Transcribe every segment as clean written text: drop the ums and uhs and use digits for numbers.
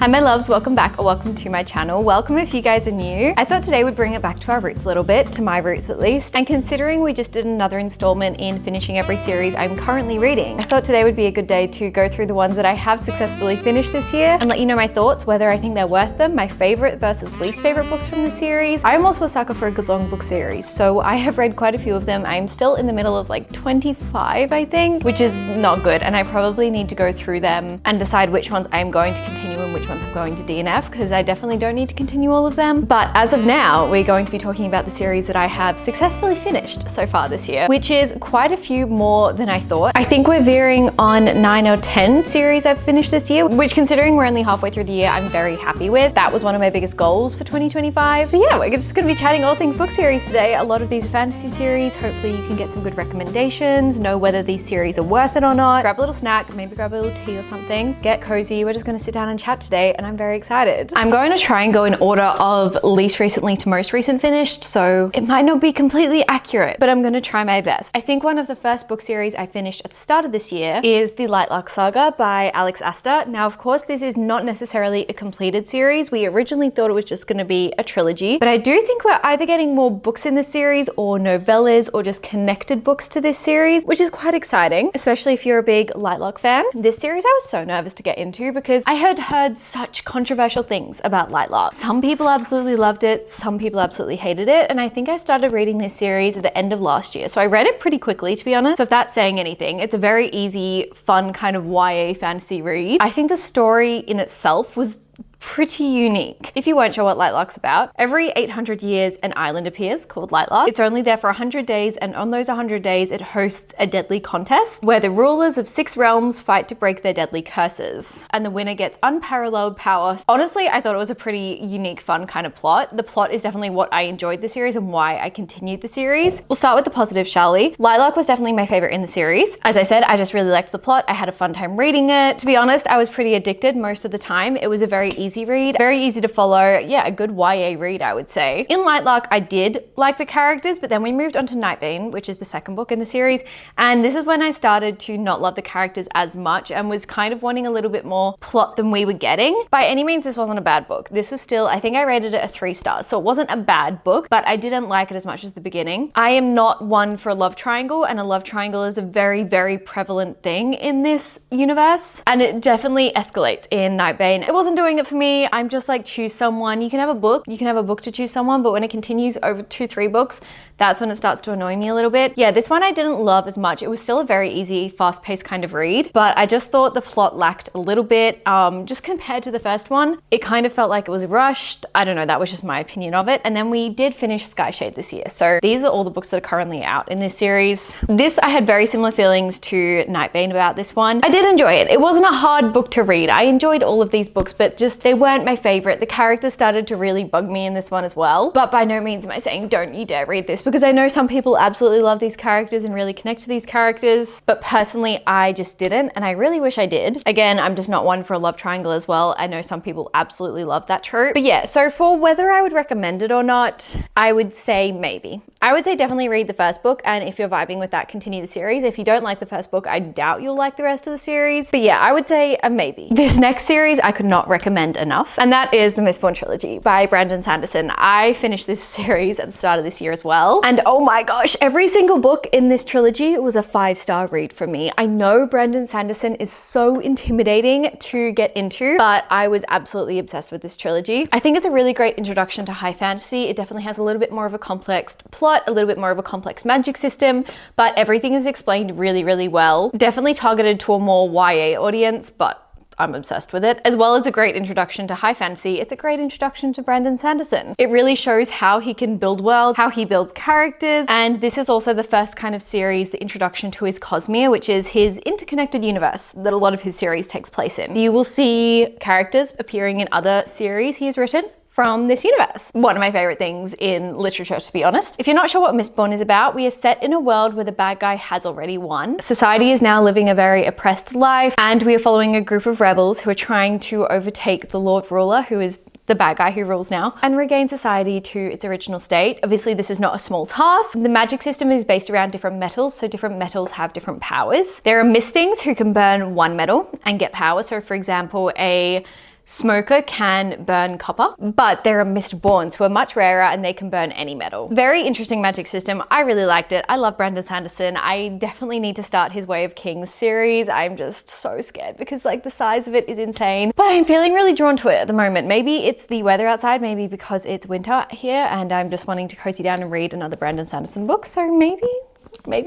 Hi my loves, welcome back or welcome to my channel. Welcome if you guys are new. I thought today would bring it back to our roots a little bit, to my roots at least. And considering we just did another installment in finishing every series I'm currently reading, I thought today would be a good day to go through the ones that I have successfully finished this year and let you know my thoughts, whether I think they're worth them, my favorite versus least favorite books from the series. I'm also a sucker for a good long book series, so I have read quite a few of them. I'm still in the middle of like 25, I think, which is not good. And I probably need to go through them and decide which ones I'm going to continue and which ones I'm going to DNF, because I definitely don't need to continue all of them. But as of now, we're going to be talking about the series that I have successfully finished so far this year, which is quite a few more than I thought. I think we're veering on 9 or 10 series I've finished this year, which considering we're only halfway through the year, I'm very happy with. That was one of my biggest goals for 2025. So yeah, we're just going to be chatting all things book series today. A lot of these are fantasy series. Hopefully you can get some good recommendations, know whether these series are worth it or not. Grab a little snack, maybe grab a little tea or something. Get cozy. We're just going to sit down and chat today, and I'm very excited. I'm going to try and go in order of least recently to most recent finished, so it might not be completely accurate, but I'm going to try my best. I think one of the first book series I finished at the start of this year is the Lightlark Saga by Alex Aster. Now, of course, this is not necessarily a completed series. We originally thought it was just going to be a trilogy, but I do think we're either getting more books in this series or novellas or just connected books to this series, which is quite exciting, especially if you're a big Lightlark fan. This series I was so nervous to get into because I had heard such controversial things about Lightlark. Some people absolutely loved it, some people absolutely hated it, and I think I started reading this series at the end of last year. So I read it pretty quickly, to be honest. So if that's saying anything, it's a very easy, fun kind of YA fantasy read. I think the story in itself was pretty unique. If you weren't sure what Lightlark's about, every 800 years an island appears called Lightlark. It's only there for 100 days, and on those 100 days it hosts a deadly contest where the rulers of 6 realms fight to break their deadly curses, and the winner gets unparalleled power. Honestly, I thought it was a pretty unique, fun kind of plot. The plot is definitely what I enjoyed the series and why I continued the series. We'll start with the positive, shall we? Lightlark was definitely my favorite in the series. As I said, I just really liked the plot. I had a fun time reading it. To be honest, I was pretty addicted most of the time. It was a very easy read, very easy to follow. Yeah, a good YA read, I would say. In Lightlark, I did like the characters, but then we moved on to Nightbane, which is the second book in the series, and this is when I started to not love the characters as much and was kind of wanting a little bit more plot than we were getting. By any means, this wasn't a bad book. This was still, I think I rated it a 3 stars, so it wasn't a bad book, but I didn't like it as much as the beginning. I am not one for a love triangle, and a love triangle is a very, very prevalent thing in this universe, and it definitely escalates in Nightbane. It wasn't doing it for me. I'm just like, choose someone. You can have a book to choose someone, but when it continues over 2-3 books, that's when it starts to annoy me a little bit. Yeah, this one I didn't love as much. It was still a very easy, fast-paced kind of read, but I just thought the plot lacked a little bit. Just compared to the first one, it kind of felt like it was rushed. I don't know, that was just my opinion of it. And then we did finish Skyshade this year. So these are all the books that are currently out in this series. This, I had very similar feelings to Nightbane about this one. I did enjoy it. It wasn't a hard book to read. I enjoyed all of these books, but just they weren't my favorite. The characters started to really bug me in this one as well. But by no means am I saying don't you dare read this, because I know some people absolutely love these characters and really connect to these characters, but personally I just didn't, and I really wish I did. Again, I'm just not one for a love triangle as well. I know some people absolutely love that trope. But yeah, so for whether I would recommend it or not, I would say maybe. I would say definitely read the first book, and if you're vibing with that, continue the series. If you don't like the first book, I doubt you'll like the rest of the series. But yeah, I would say a maybe. This next series I could not recommend enough, and that is the Mistborn trilogy by Brandon Sanderson. I finished this series at the start of this year as well, and oh my gosh, every single book in this trilogy was a 5-star read for me. I know Brandon Sanderson is so intimidating to get into, but I was absolutely obsessed with this trilogy. I think it's a really great introduction to high fantasy. It definitely has a little bit more of a complex plot, a little bit more of a complex magic system, but everything is explained really, really well. Definitely targeted to a more YA audience, but I'm obsessed with it. As well as a great introduction to high fantasy, it's a great introduction to Brandon Sanderson. It really shows how he can build world, how he builds characters, and this is also the first kind of series, the introduction to his Cosmere, which is his interconnected universe that a lot of his series takes place in. You will see characters appearing in other series he has written from this universe. One of my favorite things in literature, to be honest. If you're not sure what Mistborn is about, we are set in a world where the bad guy has already won. Society is now living a very oppressed life, and we are following a group of rebels who are trying to overtake the Lord Ruler, who is the bad guy who rules now, and regain society to its original state. Obviously, this is not a small task. The magic system is based around different metals, so different metals have different powers. There are mistings who can burn one metal and get power. So for example, a Smoker can burn copper, but there are Mistborns who are much rarer and they can burn any metal. Very interesting magic system. I really liked it. I love Brandon Sanderson. I definitely need to start his Way of Kings series. I'm just so scared because like the size of it is insane, but I'm feeling really drawn to it at the moment. Maybe it's the weather outside, maybe because it's winter here and I'm just wanting to cozy down and read another Brandon Sanderson book. So maybe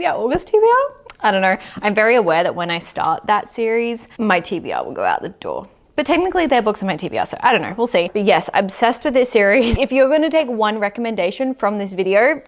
our August TBR? I don't know. I'm very aware that when I start that series, my TBR will go out the door. But technically their books are my TBR, so I don't know, we'll see. But yes, obsessed with this series. If you're gonna take one recommendation from this video,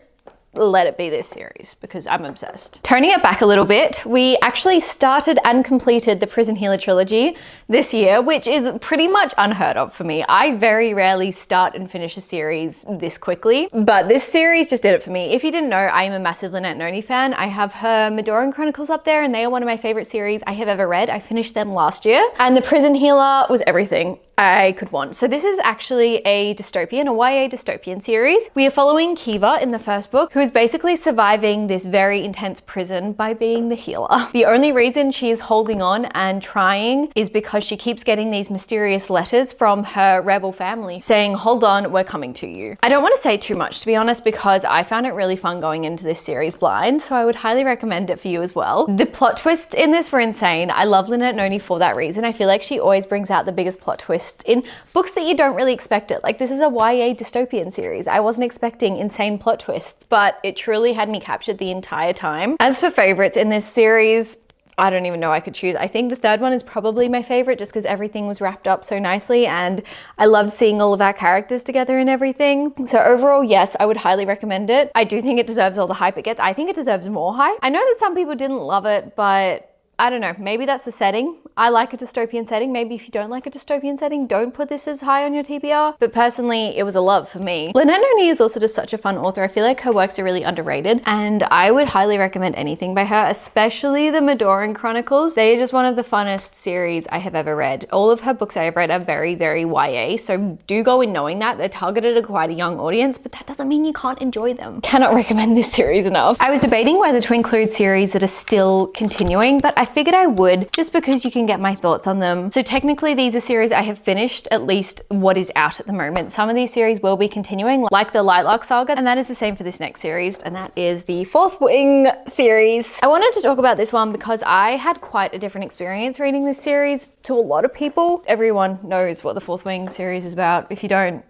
let it be this series because I'm obsessed. Turning it back a little bit, we actually started and completed the Prison Healer trilogy this year, which is pretty much unheard of for me. I very rarely start and finish a series this quickly, but this series just did it for me. If you didn't know, I am a massive Lynette Noni fan. I have her Medoran Chronicles up there and they are one of my favorite series I have ever read. I finished them last year and the Prison Healer was everything I could want. So this is actually a dystopian, a YA dystopian series. We are following Kiva in the first book, who is basically surviving this very intense prison by being the healer. The only reason she is holding on and trying is because she keeps getting these mysterious letters from her rebel family saying, hold on, we're coming to you. I don't want to say too much, to be honest, because I found it really fun going into this series blind, so I would highly recommend it for you as well. The plot twists in this were insane. I love Lynette Noni for that reason. I feel like she always brings out the biggest plot twists in books that you don't really expect it. Like this is a YA dystopian series. I wasn't expecting insane plot twists, but it truly had me captured the entire time. As for favorites in this series, I don't even know I could choose. I think the third one is probably my favorite just because everything was wrapped up so nicely and I loved seeing all of our characters together and everything. So overall, yes, I would highly recommend it. I do think it deserves all the hype it gets. I think it deserves more hype. I know that some people didn't love it, but I don't know, maybe that's the setting. I like a dystopian setting. Maybe if you don't like a dystopian setting, don't put this as high on your TBR. But personally, it was a love for me. Lynette Noni is also just such a fun author. I feel like her works are really underrated and I would highly recommend anything by her, especially the Medoran Chronicles. They are just one of the funnest series I have ever read. All of her books I have read are very, very YA. So do go in knowing that they're targeted at quite a young audience, but that doesn't mean you can't enjoy them. Cannot recommend this series enough. I was debating whether to include series that are still continuing, but I figured I would just because you can get my thoughts on them. So technically these are series I have finished, at least what is out at the moment. Some of these series will be continuing, like the Lightlark Saga, and that is the same for this next series, and that is the Fourth Wing series. I wanted to talk about this one because I had quite a different experience reading this series to a lot of people. Everyone knows what the Fourth Wing series is about. If you don't,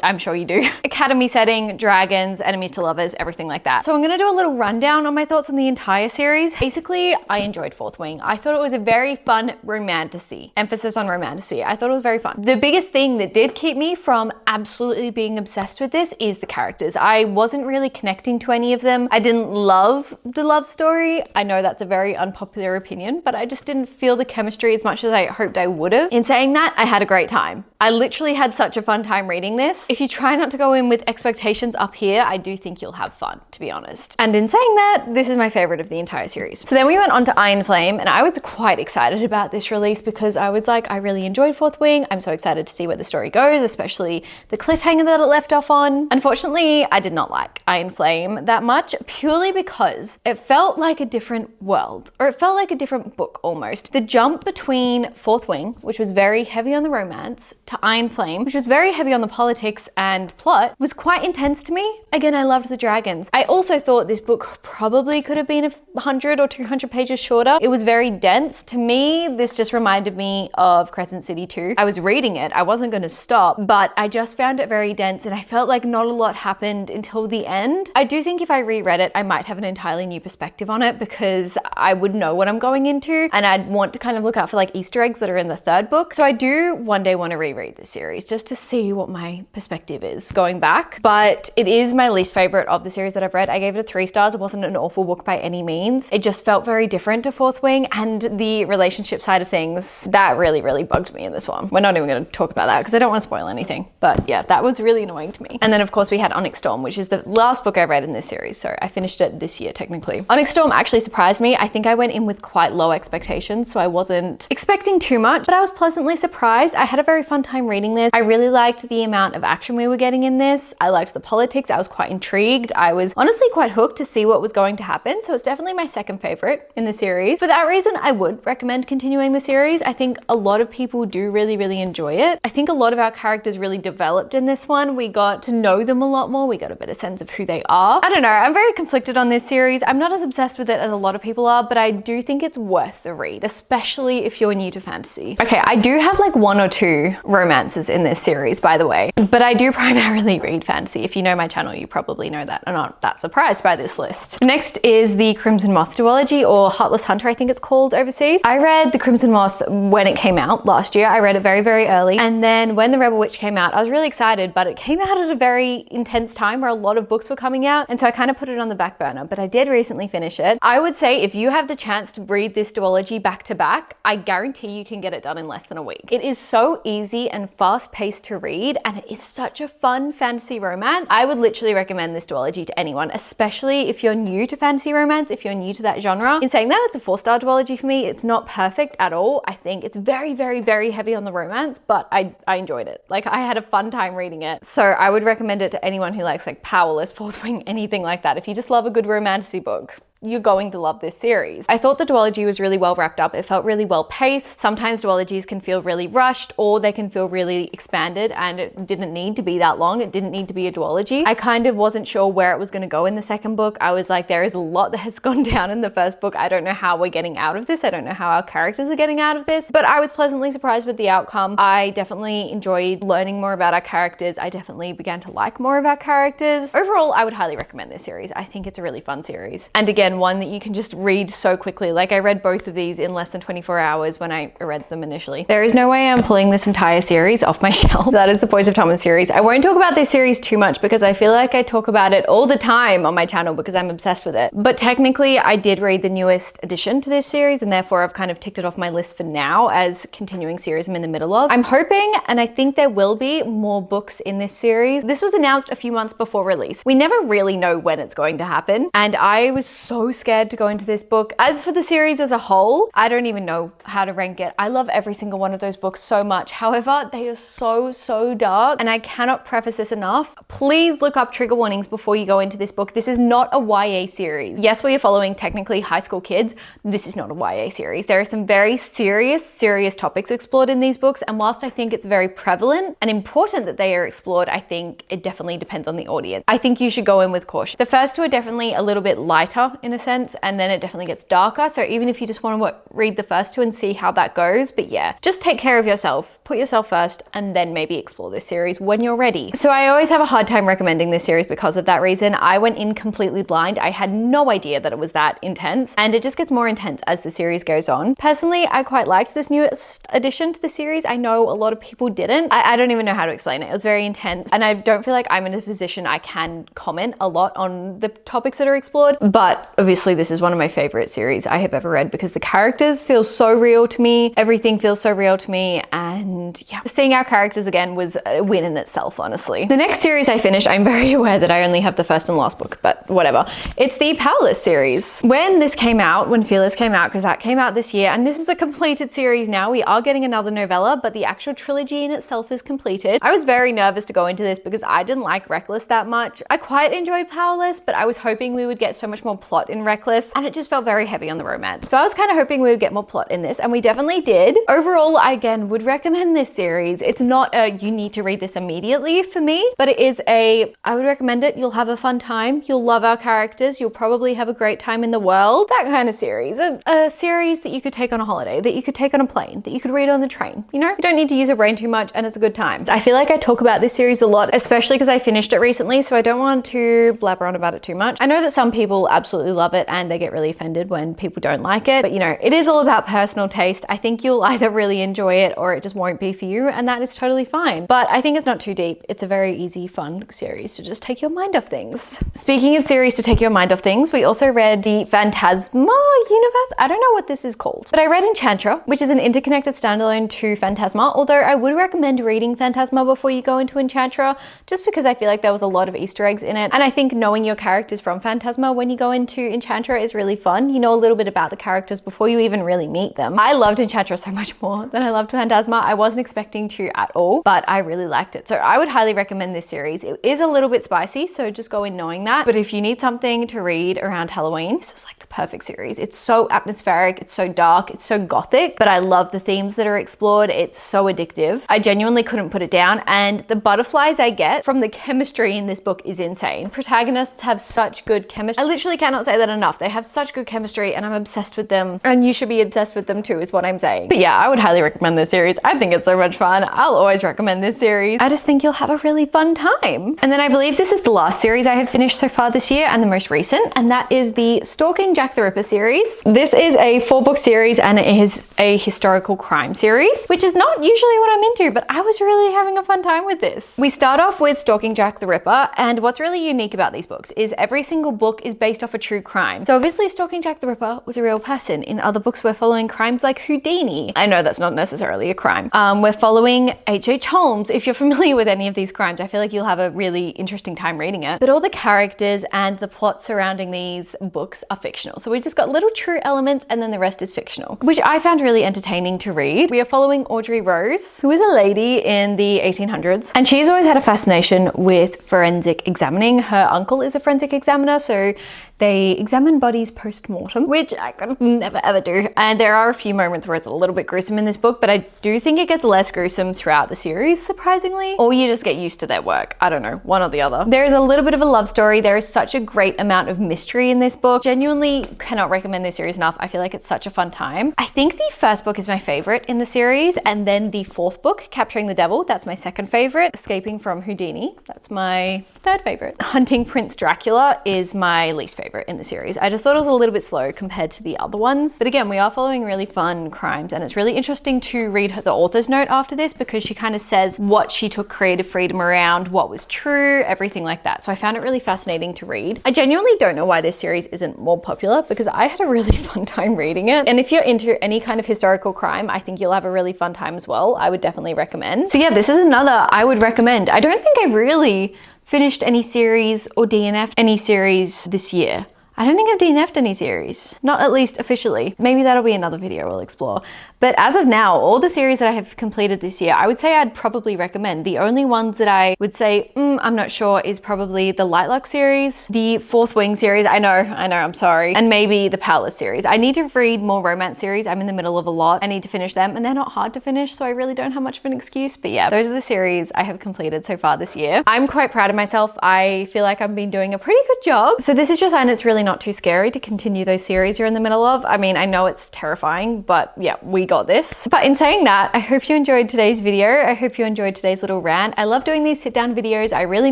I'm sure you do. Academy setting, dragons, enemies to lovers, everything like that. So I'm gonna do a little rundown on my thoughts on the entire series. Basically, I enjoyed Fourth Wing. I thought it was a very fun romantasy. Emphasis on romantasy. I thought it was very fun. The biggest thing that did keep me from absolutely being obsessed with this is the characters. I wasn't really connecting to any of them. I didn't love the love story. I know that's a very unpopular opinion, but I just didn't feel the chemistry as much as I hoped I would have. In saying that, I had a great time. I literally had such a fun time reading this. If you try not to go in with expectations up here, I do think you'll have fun, to be honest. And in saying that, this is my favorite of the entire series. So then we went on to Iron Flame, and I was quite excited about this release because I was like, I really enjoyed Fourth Wing. I'm so excited to see where the story goes, especially the cliffhanger that it left off on. Unfortunately, I did not like Iron Flame that much, purely because it felt like a different world, or it felt like a different book almost. The jump between Fourth Wing, which was very heavy on the romance, to Iron Flame, which was very heavy on the politics and plot, was quite intense to me. Again, I loved the dragons. I also thought this book probably could have been 100 or 200 pages shorter. It was very dense. To me, this just reminded me of Crescent City 2. I was reading it, I wasn't going to stop, but I just found it very dense and I felt like not a lot happened until the end. I do think if I reread it, I might have an entirely new perspective on it because I would know what I'm going into and I'd want to kind of look out for like Easter eggs that are in the third book. So I do one day want to reread this series just to see what my perspective is going back, but it is my least favorite of the series that I've read. I gave it 3 stars. It wasn't an awful book by any means. It just felt very different to Fourth Wing, and the relationship side of things, that really bugged me in this one. We're not even going to talk about that because I don't want to spoil anything, but yeah, that was really annoying to me. And then of course we had Onyx Storm, which is the last book I read in this series, so I finished it this year technically. Onyx Storm actually surprised me. I think I went in with quite low expectations, so I wasn't expecting too much, but I was pleasantly surprised. I had a very fun time reading this. I really liked the amount of action we were getting in this. I liked the politics. I was quite intrigued. I was honestly quite hooked to see what was going to happen. So it's definitely my second favorite in the series. For that reason, I would recommend continuing the series. I think a lot of people do really enjoy it. I think a lot of our characters really developed in this one. We got to know them a lot more. We got a better sense of who they are. I don't know. I'm very conflicted on this series. I'm not as obsessed with it as a lot of people are, but I do think it's worth the read, especially if you're new to fantasy. Okay, I do have like 1 or 2 romances in this series, by the way, but I do primarily read fantasy. If you know my channel, you probably know that. I'm not that surprised by this list. Next is the Crimson Moth duology, or Heartless Hunter, I think it's called overseas. I read the Crimson Moth when it came out last year. I read it very early, and then when the Rebel Witch came out, I was really excited, but it came out at a very intense time where a lot of books were coming out, and so I kind of put it on the back burner, but I did recently finish it. I would say if you have the chance to read this duology back to back, I guarantee you can get it done in less than a week. It is so easy and fast paced to read, and it is such a fun fantasy romance. I would literally recommend this duology to anyone, especially if you're new to fantasy romance, if you're new to that genre. In saying that, it's a 4-star duology for me. It's not perfect at all. I think it's very heavy on the romance, but I enjoyed it. Like, I had a fun time reading it. So I would recommend it to anyone who likes like Powerless, Fourth Wing, anything like that. If you just love a good romantasy book, you're going to love this series. I thought the duology was really well wrapped up. It felt really well paced. Sometimes duologies can feel really rushed, or they can feel really expanded, and it didn't need to be that long. It didn't need to be a duology. I kind of wasn't sure where it was going to go in the second book. I was like, there is a lot that has gone down in the first book. I don't know how we're getting out of this. I don't know how our characters are getting out of this, but I was pleasantly surprised with the outcome. I definitely enjoyed learning more about our characters. I definitely began to like more of our characters. Overall, I would highly recommend this series. I think it's a really fun series. And again, one that you can just read so quickly. Like, I read both of these in less than 24 hours when I read them initially. There is no way I'm pulling this entire series off my shelf. That is the Poise of Thomas series. I won't talk about this series too much because I feel like I talk about it all the time on my channel because I'm obsessed with it. But technically, I did read the newest addition to this series, and therefore I've kind of ticked it off my list for now as continuing series I'm in the middle of. I'm hoping, and I think there will be, more books in this series. This was announced a few months before release. We never really know when it's going to happen, and I was so scared to go into this book. As for the series as a whole, I don't even know how to rank it. I love every single one of those books so much. However, they are so dark, and I cannot preface this enough. Please look up trigger warnings before you go into this book. This is not a YA series. Yes, we are following technically high school kids. This is not a YA series. There are some very serious topics explored in these books, and whilst I think it's very prevalent and important that they are explored, I think it definitely depends on the audience. I think you should go in with caution. The first two are definitely a little bit lighter in a sense, and then it definitely gets darker. So even if you just want to read the first two and see how that goes, but yeah, just take care of yourself, put yourself first, and then maybe explore this series when you're ready. So I always have a hard time recommending this series because of that reason. I went in completely blind. I had no idea that it was that intense, and it just gets more intense as the series goes on. Personally, I quite liked this newest addition to the series. I know a lot of people didn't. I don't even know how to explain it. It was very intense, and I don't feel like I'm in a position I can comment a lot on the topics that are explored, but obviously this is one of my favorite series I have ever read because the characters feel so real to me. Everything feels so real to me, and yeah, seeing our characters again was a win in itself, honestly. The next series I finished, I'm very aware that I only have the first and last book, but whatever. It's the Powerless series. When this came out, when Fearless came out, because that came out this year, and this is a completed series now. We are getting another novella, but the actual trilogy in itself is completed. I was very nervous to go into this because I didn't like Reckless that much. I quite enjoyed Powerless, but I was hoping we would get so much more plot in Reckless, and it just felt very heavy on the romance. So I was kind of hoping we would get more plot in this, and we definitely did. Overall, I again would recommend this series. It's not a you need to read this immediately for me, but it is a I would recommend it. You'll have a fun time. You'll love our characters. You'll probably have a great time in the world. That kind of series. A series that you could take on a holiday, that you could take on a plane, that you could read on the train. You know, you don't need to use your brain too much, and it's a good time. I feel like I talk about this series a lot, especially because I finished it recently, so I don't want to blabber on about it too much. I know that some people absolutely love it and they get really offended when people don't like it, but you know, it is all about personal taste. I think you'll either really enjoy it or it just won't be for you, and that is totally fine. But I think it's not too deep. It's a very easy, fun series to just take your mind off things. Speaking of series to take your mind off things, we also read the Phantasma universe. I don't know what this is called, but I read Enchantra, which is an interconnected standalone to Phantasma, although I would recommend reading Phantasma before you go into Enchantra, just because I feel like there was a lot of Easter eggs in it, and I think knowing your characters from Phantasma when you go into to Enchantra is really fun. You know a little bit about the characters before you even really meet them. I loved Enchantra so much more than I loved Phantasma. I wasn't expecting to at all, but I really liked it. So I would highly recommend this series. It is a little bit spicy, so just go in knowing that. But if you need something to read around Halloween, this is like the perfect series. It's so atmospheric, it's so dark, it's so gothic, but I love the themes that are explored. It's so addictive. I genuinely couldn't put it down, and the butterflies I get from the chemistry in this book is insane. Protagonists have such good chemistry. I literally cannot say that enough. They have such good chemistry and I'm obsessed with them, and you should be obsessed with them too is what I'm saying. But yeah, I would highly recommend this series. I think it's so much fun. I'll always recommend this series. I just think you'll have a really fun time. And then I believe this is the last series I have finished so far this year and the most recent, and that is the Stalking Jack the Ripper series. This is a 4-book series and it is a historical crime series, which is not usually what I'm into, but I was really having a fun time with this. We start off with Stalking Jack the Ripper, and what's really unique about these books is every single book is based off a true crime. So obviously Stalking Jack the Ripper was a real person. In other books we're following crimes like Houdini. I know that's not necessarily a crime. We're following H.H. Holmes. If you're familiar with any of these crimes, I feel like you'll have a really interesting time reading it. But all the characters and the plot surrounding these books are fictional. So we just got little true elements and then the rest is fictional, which I found really entertaining to read. We are following Audrey Rose, who is a lady in the 1800s, and she's always had a fascination with forensic examining. Her uncle is a forensic examiner, so they examine bodies post-mortem, which I could never ever do. And there are a few moments where it's a little bit gruesome in this book, but I do think it gets less gruesome throughout the series, surprisingly. Or you just get used to their work. I don't know, one or the other. There is a little bit of a love story. There is such a great amount of mystery in this book. Genuinely cannot recommend this series enough. I feel like it's such a fun time. I think the first book is my favorite in the series, and then the 4th book, Capturing the Devil, that's my 2nd favorite. Escaping from Houdini, that's my 3rd favorite. Hunting Prince Dracula is my least favorite in the series. I just thought it was a little bit slow compared to the other ones. But again, we are following really fun crimes, and it's really interesting to read the author's note after this because she kind of says what she took creative freedom around, what was true, everything like that. So I found it really fascinating to read. I genuinely don't know why this series isn't more popular because I had a really fun time reading it. And if you're into any kind of historical crime, I think you'll have a really fun time as well. I would definitely recommend. So yeah, this is another I would recommend. I don't think I've really finished any series or DNF'd any series this year. I don't think I've DNF'd any series, not at least officially. Maybe that'll be another video we'll explore. But as of now, all the series that I have completed this year, I would say I'd probably recommend. The only ones that I would say, I'm not sure, is probably the Lightluck series, the 4th Wing series, I know, I'm sorry, and maybe the Powerless series. I need to read more romance series. I'm in the middle of a lot. I need to finish them, and they're not hard to finish, so I really don't have much of an excuse. But yeah, those are the series I have completed so far this year. I'm quite proud of myself. I feel like I've been doing a pretty good job. So this is just, and it's really not too scary to continue those series you're in the middle of. I mean, I know it's terrifying, but yeah, we got this. But in saying that, I hope you enjoyed today's video. I hope you enjoyed today's little rant. I love doing these sit down videos. I really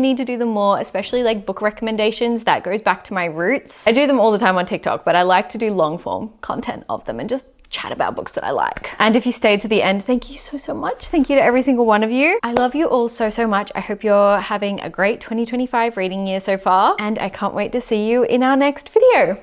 need to do them more, especially like book recommendations. That goes back to my roots. I do them all the time on TikTok, but I like to do long form content of them and just chat about books that I like. And if you stayed to the end, thank you so much. Thank you to every single one of you. I love you all so much. I hope you're having a great 2025 reading year so far, and I can't wait to see you in our next video.